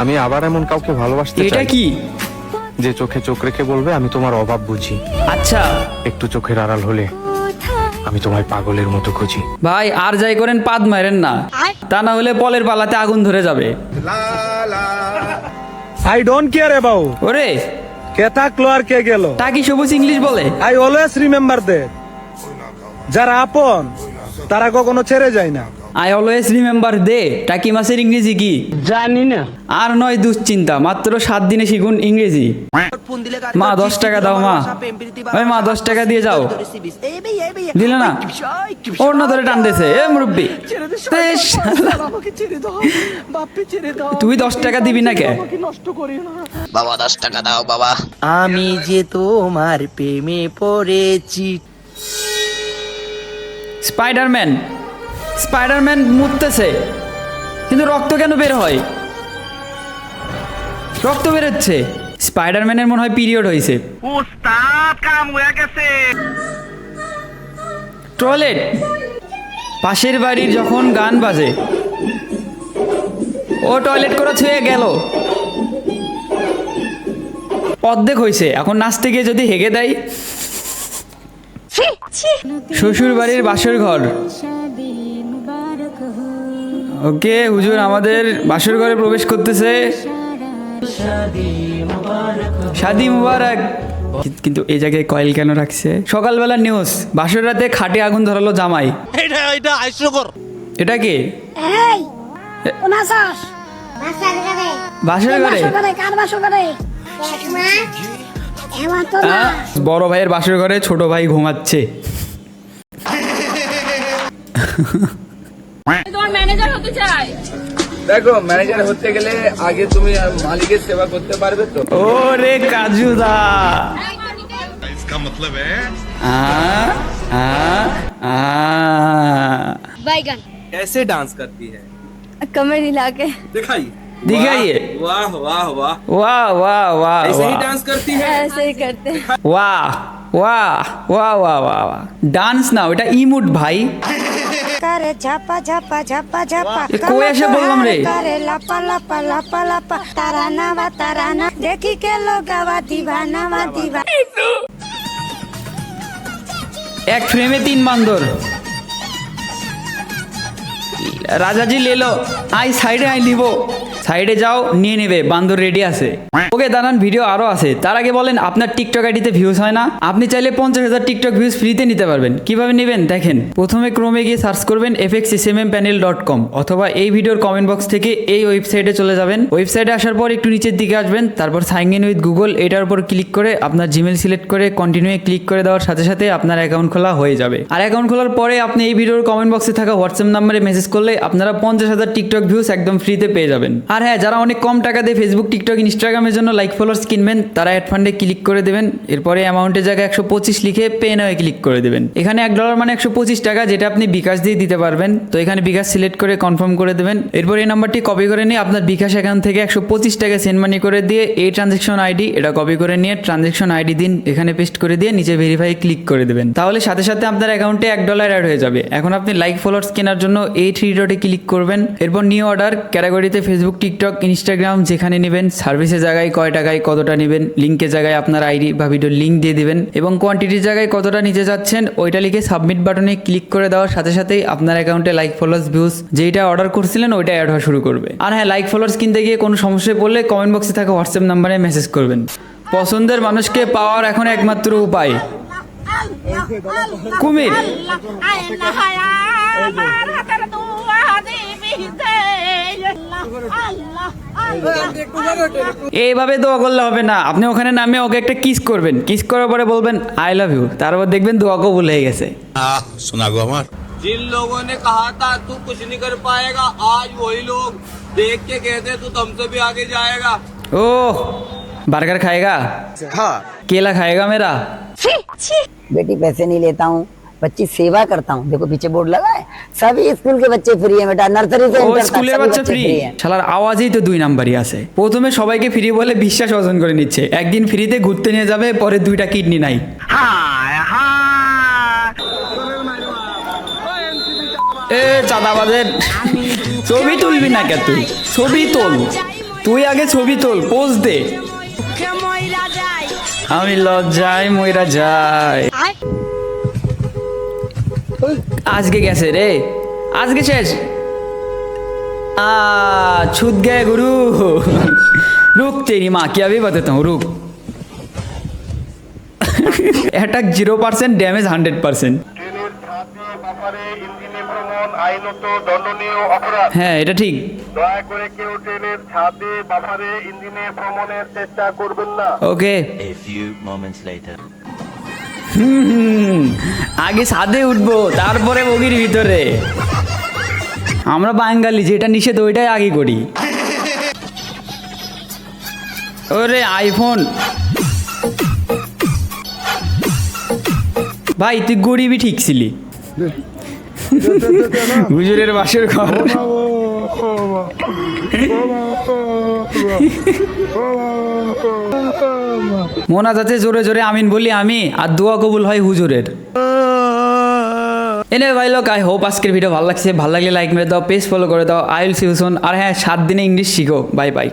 আমি আবার এমন কাউকে ভালোবাসতে এটা চাই কি? যে চোখে চোখ রেখে বলবে আমি তোমার অভাব বুঝি, আচ্ছা একটু চোখের আড়াল হলে আমি তোমায় পাগলের মতো খুঁজি। ভাই, আর যাই করেন পাদ মারেন না, তা না হলে পলের পালাতে আগুন ধরে যাবে। I don't care about ওরে কে থাকলো আর কে গেল। টাকি সবুজ ইংলিশ বলে। I always remember that যারা আপন তারা কখনো ছেড়ে যায় না। আই অলওয়েজ রিমেম্বার দে। টাকি মাসের ইংরেজি কি জানি না। আর নয় দুশ্চিন্তা, মাত্র 7 দিনে শিখুন ইংরেজি। মা 10 টাকা দাও মা। ওই মা 10 টাকা দিয়ে যাও। দিলে না? ওর না ধরে টান দিয়েছে। এ মুরব্বি, তুই 10 টাকা দিবি না কে? বাবা 10 টাকা দাও বাবা। আমি যে তোমার প্রেমে পড়েছি। স্পাইডারম্যান মুততেছে, কিন্তু রক্ত কেন বের হয়? রক্ত বেরোচ্ছে। স্পাইডারম্যানের মনে হয় পিরিয়ড হয়েছে। টয়লেট, পাশের বাড়ির যখন গান বাজে ও টয়লেট করা ছুঁয়ে গেল, অর্ধেক হয়েছে। এখন নাচতে গিয়ে যদি হেগে দেয়। শ্বশুর বাড়ির বাসর ঘর। ওকে হুজুর, আমাদের বাসর ঘরে প্রবেশ করতেছে। শাদি মুবারক। কিন্তু এই জায়গায় কয়েল কেন রাখছে? সকালবেলা নিউজ, বাসর রাতে খাটে আগুন ধরালো জামাই। এটা হাস্যকর। এটা কি? এই ওনাসাস বাসর ঘরে কার বাসর করে মা এমন তো না। বড় ভাইয়ের বাসর ঘরে ছোট ভাই ঘুমাচ্ছে। তোমার ম্যানেজার হতে চাই। দেখো, ম্যানেজার হতে গেলে আগে তুমি মালিকের সেবা করতে পারবে তো। ওরে কাজুদা, बैगन कैसे डांस करती है, कमर हिला के दिखाइए। दिखाइए। वाह वाह वाह, वाह वाह वाह ऐसे ही वाह डांस करती है। ऐसे ही करते हैं। वाह वाह वाह वाह वाह वाह। ডান্স না, ওটা ইমোট ভাই। করে ঝাপা ঝাপা ঝাপা ঝাপা এ কই এসে বললাম রে? করে লাপা লাপা লাপা লাপা তারানা দেখি কে লোগাওয়া দিবানা এক ফ্রেমে 3 বান্দর। রাজাজি লেলো, আই সাইডে আই লিবো। সাইডে যাও, নিয়ে নেবে, বান্দর রেডি আছে। ওকে দাঁড়ান, ভিডিও আরো আছে। তার আগে বলেন, আপনার টিকটক আইডিতে ভিউজ হয় না? আপনি চাইলে 50,000 টিকটক ভিউজ ফ্রিতে নিতে পারবেন। কিভাবে নেবেন দেখেন। প্রথমে ক্রোমে গিয়ে সার্চ করবেন fxsmmpanel.com, অথবা এই ভিডিওর কমেন্ট বক্স থেকে এই ওয়েবসাইটে চলে যাবেন। ওয়েবসাইটে আসার পর একটু নিচের দিকে আসবেন, তারপর সাইন ইন উইথ গুগল এটার উপর ক্লিক করে আপনার জিমেল সিলেক্ট করে কন্টিনিউ ক্লিক করে দেওয়ার সাথে সাথে আপনার অ্যাকাউন্ট খোলা হয়ে যাবে। আর অ্যাকাউন্ট খোলার পরে আপনি এই ভিডিওর কমেন্ট বক্সে থাকা হোয়াটসঅ্যাপ নাম্বারে মেসেজ করলে আপনারা 50,000 টিকটক ভিউজ একদম ফ্রিতে পেয়ে যাবেন। আর হ্যাঁ, যারা অনেক কম টাকা দিয়ে ফেসবুক, টিকটক, ইনস্টাগ্রামের জন্য লাইক ফলোয়ার্স কিনবেন, তারা অ্যাড ফান্ডে ক্লিক করে দেবেন। এরপরে অ্যামাউন্টের জায়গায় 125 লিখে পে নাও ক্লিক করে দেবেন। এখানে $1 মানে 125 টাকা, যেটা আপনি বিকাশ দিয়ে দিতে পারবেন। তো এখানে বিকাশ সিলেক্ট করে কনফার্ম করে দেবেন। এরপর এই নাম্বারটি কপি করে নিয়ে আপনার বিকাশ অ্যাকাউন্ট থেকে 125 টাকা সেন্ড মানি করে দিয়ে এই ট্রানজ্যাকশন আইডি এটা কপি করে নিয়ে ট্রানজ্যাকশন আইডি দিন, এখানে পেস্ট করে দিয়ে নিচে ভেরিফাই ক্লিক করে দেবেন। তাহলে সাথে সাথে আপনার অ্যাকাউন্টে $1 অ্যাড হয়ে যাবে। এখন আপনি লাইক ফলোয়ার্স কেনার জন্য এই 3 ডটে ক্লিক করবেন। এরপর নিউ অর্ডার ক্যাটাগরিতে ফেসবুক, টিকটক, ইনস্টাগ্রাম যেখানে নেবেন, সার্ভিসের জায়গায় কয় টাকায় কতটা নেবেন, লিঙ্কের জায়গায় আপনার আইডি বা ভিডিওর লিঙ্ক দিয়ে দিবেন এবং কোয়ান্টিটির জায়গায় কতটা নিতে যাচ্ছেন ওইটা লিখে সাবমিট বাটনে ক্লিক করে দেওয়ার সাথে সাথেই আপনার অ্যাকাউন্টে লাইক ফলোয়ার্স ভিউজ যেটা অর্ডার করছিলেন ওইটা অ্যাড হওয়া শুরু করবে। আর হ্যাঁ, লাইক ফলোয়ার্স কিনতে গিয়ে কোনো সমস্যায় পড়লে কমেন্ট বক্সে থাকা হোয়াটসঅ্যাপ নাম্বারে মেসেজ করবেন। পছন্দের মানুষকে পাওয়ার এখন একমাত্র উপায় কুমির। এইভাবে দোয়া করলে হবে না, আপনি ওখানে নামে ওকে একটা কিস করবেন। কিস করার পরে বলবেন আই লাভ ইউ, তারপর দেখবেন দোয়া কবুল হয়ে গেছে। सुना गो हमार। जिन लोगों ने कहा था तू कुछ नहीं कर पाएगा, आज वही लोग देख के कहते तू तुमसे भी आगे जाएगा। ओ बर्गर खाएगा? हाँ। केला खाएगा मेरा? बेटी पैसे नहीं लेता हूँ, बच्ची सेवा करता हूँ। देखो पीछे बोर्ड लगा है, सभी स्कूल के बच्चे फ्री है बेटा, नर्सरी से ও इंटर तक স্কুলের सभी বাচ্চা बच्चे ফ্রি? फ्री है। শালার আওয়াজই তো 2 নাম্বারই আছে। প্রথমে সবাইকে ফ্রি বলে বিশ্বাস অর্জন করে নিচ্ছে, একদিন ফ্রিতে ঘুরতে নিয়ে যাবে, পরে 2টা কিডনি নাই। এ চাঁদাবাজের ছবি তুলবি না কে? তুই ছবি তোল। তুই আগে ছবি তোল, পোজ দে। আমি লজ্জায় মইরা যাই। আজকে গেছে রে, আজকে শেষ। छूट गए गुरु। रुक तेरी माँ की अभी बताता हूँ, रुक। Attack 0%, damage 100%। হ্যাঁ এটা ঠিক। দয়া করে কেউ ট্রেনের ছাদে বাফারে ইঞ্জিনে ভ্রমণের চেষ্টা করবেন না। ওকে। A few moments later. আগে ছাদে উঠবো, তারপরে বগির ভিতরে। আমরা বাঙালি, যেটা নিষেধ ওইটাই আগে করি। ওরে আইফোন ভাই, তুই গরিবই ঠিক ছিলি। হুজুরের বাসের ঘর। মোনাজাতে জোরে জোরে আমিন বলি আমি, আর দোয়া কবুল হয় হুজুরের। এনে ভাই লোক, আই হোপ আজকের ভিডিও ভালো লাগছে। ভালো লাগলে লাইক মেরে দাও, পেজ ফলো করে দাও। I will see you soon. আর হ্যাঁ, 7 দিনে ইংলিশ শিখো। Bye by.